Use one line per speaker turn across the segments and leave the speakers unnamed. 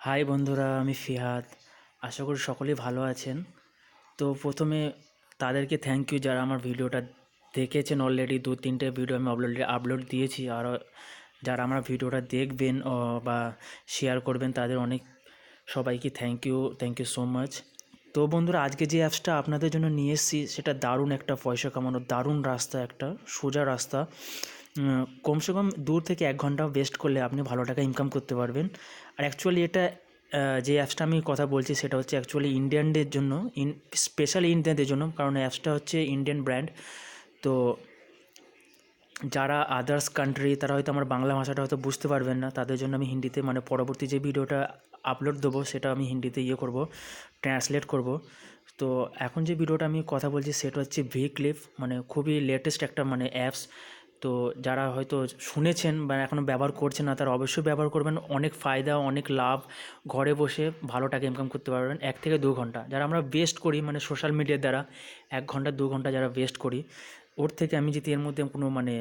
High বন্ধুরা, আমি ফিহাদ। আশা করি সকলেই ভালো আছেন। তো প্রথমে তাদেরকে থ্যাংক ইউ যারা আমার ভিডিওটা দেখেছেন। অলরেডি 2-3টে ভিডিও আমি আপলোড দিয়েছি। আর যারা আমার ভিডিওটা দেখবেন বা শেয়ার করবেন তাদের অনেক সবাইকে থ্যাংক ইউ সো মাচ। তো বন্ধুরা, আজকে যে অ্যাপসটা আপনাদের জন্য নিয়ে এসেছি সেটা দারুণ একটা পয়সা কামানোর দারুণ রাস্তা, একটা সোজা রাস্তা। কমসে কম 2 থেকে 1 ঘন্টা ওয়েস্ট করলে আপনি ভালো টাকা ইনকাম করতে পারবেন। আর অ্যাকচুয়ালি এটা যে অ্যাপসটা আমি কথা বলছি সেটা হচ্ছে অ্যাকচুয়ালি ইন্ডিয়ানদের জন্য, স্পেশালি ইন্ডিয়ানদের জন্য, কারণ অ্যাপসটা হচ্ছে ইন্ডিয়ান ব্র্যান্ড। তো যারা আদার্স কান্ট্রি তারা হয়তো আমার বাংলা ভাষাটা হয়তো বুঝতে পারবেন না, তাদের জন্য আমি হিন্দিতে, মানে পরবর্তী যে ভিডিওটা আপলোড দেবো সেটা আমি হিন্দিতে করব, ট্রান্সলেট করব। তো এখন যে ভিডিওটা আমি কথা বলছি সেটা হচ্ছে ক্লিপ, মানে খুবই লেটেস্ট একটা মানে অ্যাপস। তো যারা হয়তো শুনেছেন বা এখনও ব্যবহার করছেন না তারা অবশ্যই ব্যবহার করবেন। অনেক ফায়দা, অনেক লাভ। ঘরে বসে ভালো টাকা ইনকাম করতে পারবেন 1 থেকে 2 ঘন্টা। যারা আমরা ওয়েস্ট করি মানে সোশ্যাল মিডিয়ার দ্বারা 1 ঘন্টা 2 ঘন্টা যারা ওয়েস্ট করি, ওর থেকে আমি যদি এর মধ্যে কোনো মানে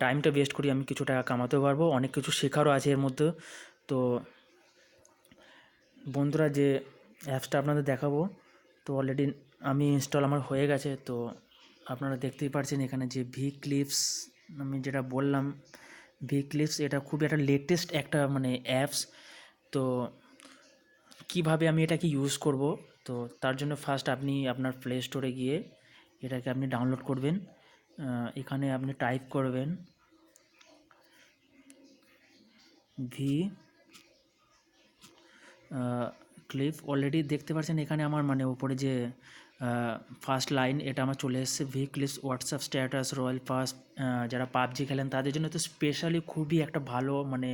টাইমটা ওয়েস্ট করি, আমি কিছু টাকা কামাতেও পারবো, অনেক কিছু শেখারও আছে এর মধ্যে। তো বন্ধুরা, যে অ্যাপসটা আপনাদের দেখাবো, তো অলরেডি আমি ইনস্টল আমার হয়ে গেছে। তো আপনারা দেখতেই পাচ্ছেন এখানে যে ক্লিপস, আমি যেটা বললাম ক্লিপস, এটা খুবই একটা লেটেস্ট একটা মানে অ্যাপস। তো কিভাবে আমি এটাকে ইউজ করব, তো তার জন্য ফার্স্ট আপনি আপনার প্লে স্টোরে গিয়ে এটাকে আপনি ডাউনলোড করবেন। এখানে আপনি টাইপ করবেন ভি ক্লিপ। অলরেডি দেখতে পাচ্ছেন এখানে আমার মানে উপরে যে ফার্স্ট লাইন এটা আমার চলে এসেছে, clips WhatsApp status royal pass. যারা পাবজি খেলেন তাদের জন্য তো স্পেশালি খুবই একটা ভালো, মানে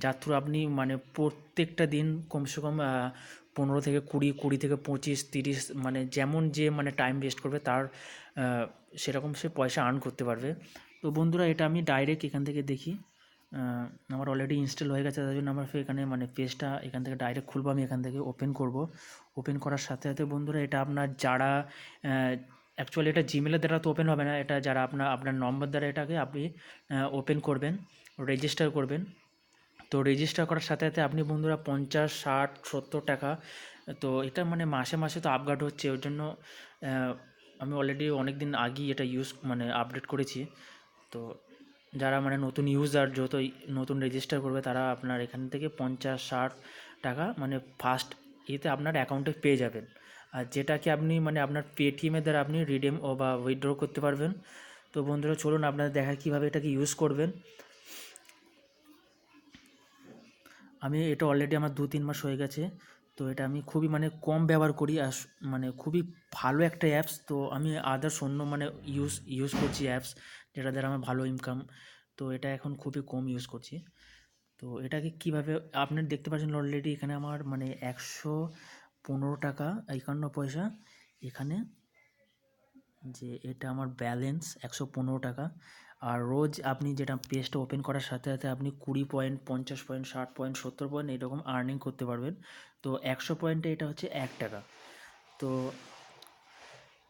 যার থ্রু আপনি মানে প্রত্যেকটা দিন কমসে কম 15 থেকে 20, 20 থেকে 25, 30, মানে যেমন যে মানে টাইম ওয়েস্ট করবে তার সেরকম সে পয়সা আর্ন করতে পারবে। তো বন্ধুরা, এটা আমি ডাইরেক্ট এখান থেকে দেখি। আমার অলরেডি ইনস্টল হয়ে গেছে, তার জন্য আমার এখানে মানে পেজটা এখান থেকে ডাইরেক্ট খুলবো। আমি এখান থেকে ওপেন করব। ওপেন করার সাথে সাথে বন্ধুরা, এটা আপনার যারা অ্যাকচুয়ালি এটা জিমেলের দ্বারা তো ওপেন হবে না, এটা যারা আপনার নম্বর দ্বারা এটাকে আপনি ওপেন করবেন, রেজিস্টার করবেন। তো রেজিস্টার করার সাথে সাথে আপনি বন্ধুরা 50, 60, 70 টাকা, তো এটা মানে মাসে মাসে তো আপগ্রেড হচ্ছে। ওর জন্য আমি অলরেডি অনেক দিন আগেই এটা মানে আপডেট করেছি। তো যারা মানে নতুন ইউজার যত নতুন রেজিস্টার করবে তারা আপনার এখান থেকে 50-60 টাকা মানে ফার্স্ট এতে আপনার অ্যাকাউন্টে পেয়ে যাবেন। আর যেটাকে আপনি মানে আপনার পেটিএমের দ্বারা আপনি রিডিম বা উইথড্র করতে পারবেন। তো বন্ধুরা, চলুন আপনাদের দেখা কীভাবে এটাকে ইউজ করবেন। আমি এটা অলরেডি আমার 2-3 মাস হয়ে গেছে। তো এটা আমি খুবই মানে কম ব্যবহার করি, আর মানে খুবই ভালো একটা অ্যাপস। তো আমি আদার্স অন্য মানে ইউজ করছি অ্যাপস যেটা দ্বারা আমার ভালো ইনকাম। তো এটা এখন খুবই কম ইউজ করছি। তো এটাকে কীভাবে আপনার দেখতে পাচ্ছেন অলরেডি এখানে আমার মানে 115 টাকা 51 পয়সা এখানে, যে এটা আমার ব্যালেন্স 115 টাকা। আর রোজ আপনি যেটা পেজটা ওপেন করার সাথে সাথে আপনি 20 পয়েন্ট, 50 পয়েন্ট, 60 পয়েন্ট, 70 পয়েন্ট এরকম আর্নিং করতে পারবেন। তো 100 পয়েন্টে এটা হচ্ছে 1 টাকা। তো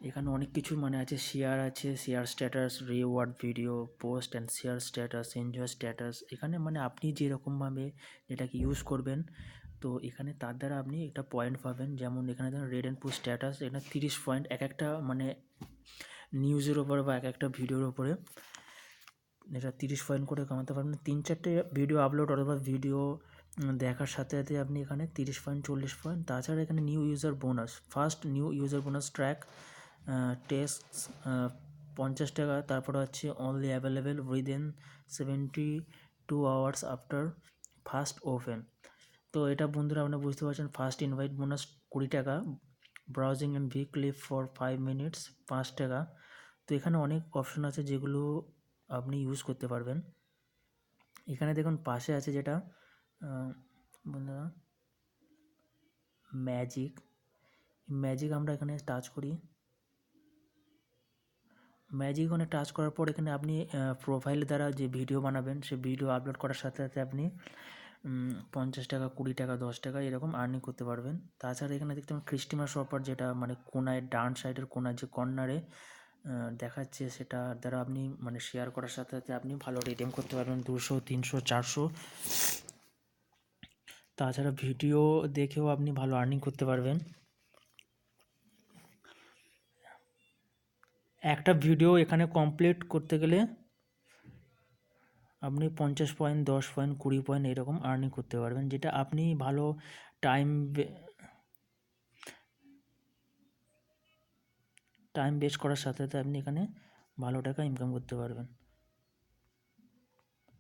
এখানে অনেক কিছু মানে আছে, শেয়ার আছে, share status, reward video, post and share status, enjoy status. এখানে মানে আপনি যেরকমভাবে যেটাকে ইউজ করবেন, তো এখানে তার দ্বারা আপনি একটা পয়েন্ট পাবেন। যেমন এখানে ধরুন রেড অ্যান্ড পোস্ট স্ট্যাটাস, এখানে 30 পয়েন্ট এক একটা মানে নিউজের ওপরে বা এক একটা ভিডিওর ওপরে এটা 30 পয়েন্ট করে কামাতে পারবেন। 3-4টে ভিডিও আপলোড অথবা ভিডিও দেখার সাথে সাথে আপনি এখানে 30 পয়েন্ট 40 পয়েন্ট। তাছাড়া এখানে new user bonus, first new user bonus track test 50 টাকা। তারপরে হচ্ছে only available within 72 hours after first open. তো এটা বন্ধুরা আপনারা বুঝতে পারছেন। ফার্স্ট ইনভাইট বোনাস 20 টাকা, browsing and clip for 5 minutes 5 টাকা। তো এখানে অনেক অপশন আছে যেগুলো আপনি ইউজ করতে পারবেন। এখানে দেখুন পাশে আছে যেটা বন্ধুরা ম্যাজিক আমরা এখানে টাচ করি। ম্যাজিক ওখানে টাচ করার পর এখানে আপনি প্রোফাইল দ্বারা যে ভিডিও বানাবেন সে ভিডিও আপলোড করার সাথে সাথে আপনি 50 টাকা, 20 টাকা, 10 টাকা এরকম আর্নিং করতে পারবেন। তাছাড়া এখানে দেখতে পাবেন ক্রিস্টিমাস অফার, যেটা মানে কোনায় ডান সাইডের কোনায় যে কর্নারে দেখাচ্ছে, সেটা দ্বারা আপনি মানে শেয়ার করার সাথে সাথে আপনি ভালো রিডিম করতে পারবেন 200, 300, 400। তাছাড়া ভিডিও দেখেও আপনি ভালো আর্নিং করতে পারবেন। একটা ভিডিও এখানে কমপ্লিট করতে গেলে আপনি 50 পয়েন্ট, 10 পয়েন্ট, 20 পয়েন্ট এরকম আর্নিং করতে পারবেন, যেটা আপনি ভালো টাইম টাইম ওয়েস্ট করার সাথে সাথে আপনি এখানে ভালো টাকা ইনকাম করতে পারবেন।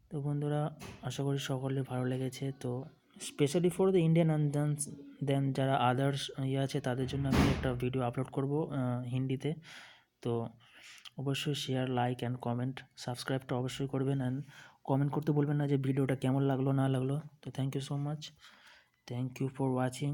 তো বন্ধুরা, আশা করি সকলের ভালো লেগেছে। তো specially for the Indian and then যারা আদার্স আছে তাদের জন্য আমি একটা ভিডিও আপলোড করব হিন্দিতে। তো অবশ্যই শেয়ার, লাইক অ্যান্ড কমেন্ট, সাবস্ক্রাইবটা অবশ্যই করবেন, অ্যান্ড কমেন্ট করতে বলবেন না যে ভিডিওটা কেমন লাগলো না লাগলো। তো thank you so much, thank you for watching.